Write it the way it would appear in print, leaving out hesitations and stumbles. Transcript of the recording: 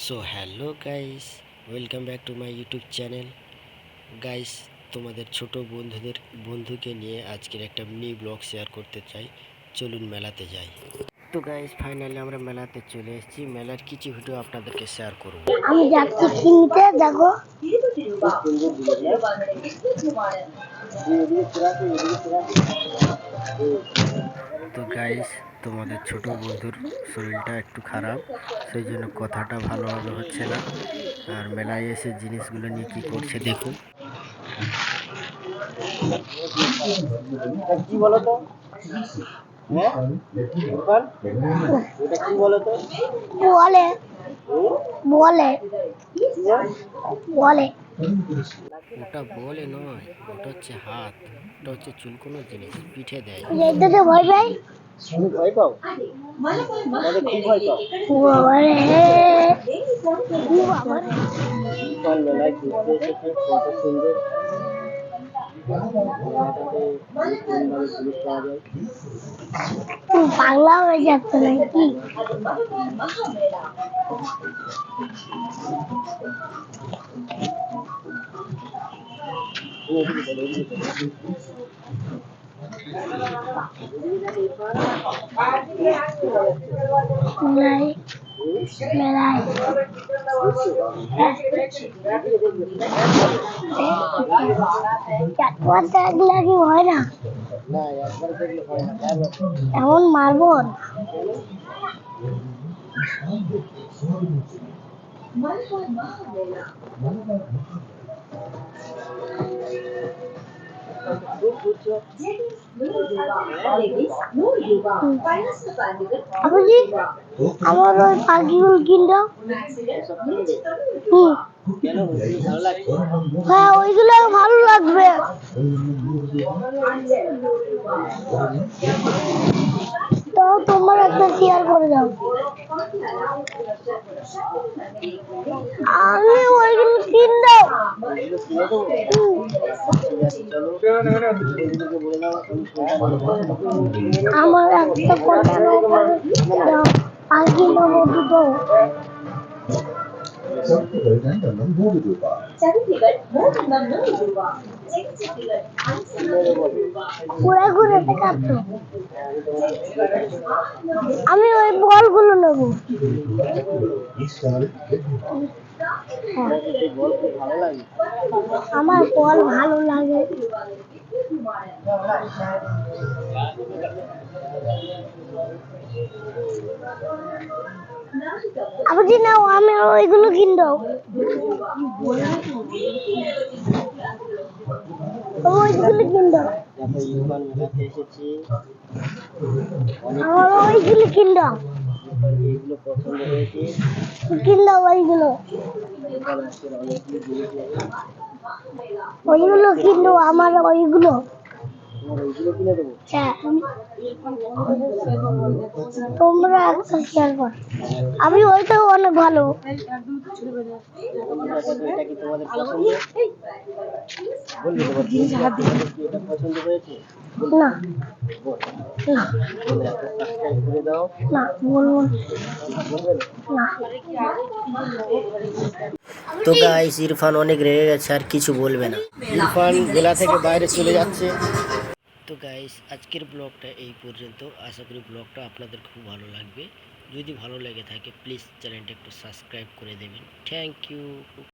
So hello guys, welcome back to my YouTube channel. Guys, তোমাদের ছোট বন্ধুকে নিয়ে আজকের একটা মিনি ব্লগ শেয়ার করতে চাই। চলুন মেলাতে যাই। তো গাইস, ফাইনালি আমরা মেলাতে চলে এসেছি। মেলার কিছু ভিডিও আপনাদেরকে শেয়ার করব। আমি যাচ্ছি কিনতে, দেখো। তো গাইস, তোমাদের ছোট বন্ধুর শরীরটা একটু খারাপ, সেই জন্য কথাটা ভালোভাবে হচ্ছে না। আর মেলায় এসে জিনিসগুলো নিয়ে কি করছে দেখুন। কি বলতো? এটা কি বলতো? বলে বলে বলে ওটা বলে নয়, ওটা হচ্ছে হাত। ওটা হচ্ছে চুলকোনো জিনিস, পিঠে দেয়। যেতে ভয় পাই। তুমি ভয় পাও? তাহলে কি ভয় পাও? বাবারে, বাবারে। ইরফান মেলায় ঘুরতে এসেছে, কত সুন্দর মেলাটাতে সুন্দরভাবে জিনিস পাওয়া যায়। পাগলা হয়ে যাচ্ছে নাকি? মেলায় মেলায় দেখলে কি হয় না? না, একবার দেখলে হয় না, বারবার। এমন মারবো। খুব বুঝছো? আপনি আমার ওই পাখিগুলো কিনলো। এসব কিনবে? কেন, ওগুলো ভালো লাগছে? হ্যাঁ, ওইগুলো ভালো লাগবে। তো তোমার একটা শেয়ার করে দাও। আমি ওইগুলো কিনবো। ওইগুলো কিনে দেবো? ঠিক আছে, চলো বন্ধুদেরকে বলে দাও আমি কোনটা নেবো। আমার একটা কথা দাও, পাখি নেবো দুটো। ঘুরে ঘুরে দেখাতো। আমি ওই বলগুলো নেবো। তোমার কি সেই বল খুব ভালো লাগে? আমার বল ভালো লাগে। আপনি নাও, আমি ওইগুলো কিনবো। ওইগুলো কিনবো। দেখো, ইরফান মেলাতে এসেছি, অনেক আমার ওইগুলো কিনবো। ইরফানকে এগুলো পছন্দ হয়েছে। কিনবো ওইগুলো। ইরফান আজকের অনেকগুলো জিনিস নেবে। ওইগুলো কিনবো, আমার ওইগুলো। তোমার ওইগুলো কিনে দেবো? হ্যাঁ, তোমরা একটা শেয়ার কর। আমি ওইটাও অনেক ভালো। বন্ধুরা দেখো, এটা কি তোমাদের পছন্দ? বলবে তোমার তোমাদের কি এটা পছন্দ হয়েছে? না বল। না তাহলে একটা সাবস্ক্রাইব করে দাও। না, বলবো বলবে না? না। তো গাইস, ইরফান অনেক রেগে গেছে, আর কিছু বলবে না। ইরফান মেলা থেকে বাইরে চলে যাচ্ছে। তো গাইস, আজকের ব্লগটা এই পর্যন্ত। আশা করি ব্লগটা আপনাদের খুব ভালো লাগবে। যদি ভালো লেগে থাকে প্লিজ চ্যানেলটা একটু সাবস্ক্রাইব করে দেবেন। Thank you.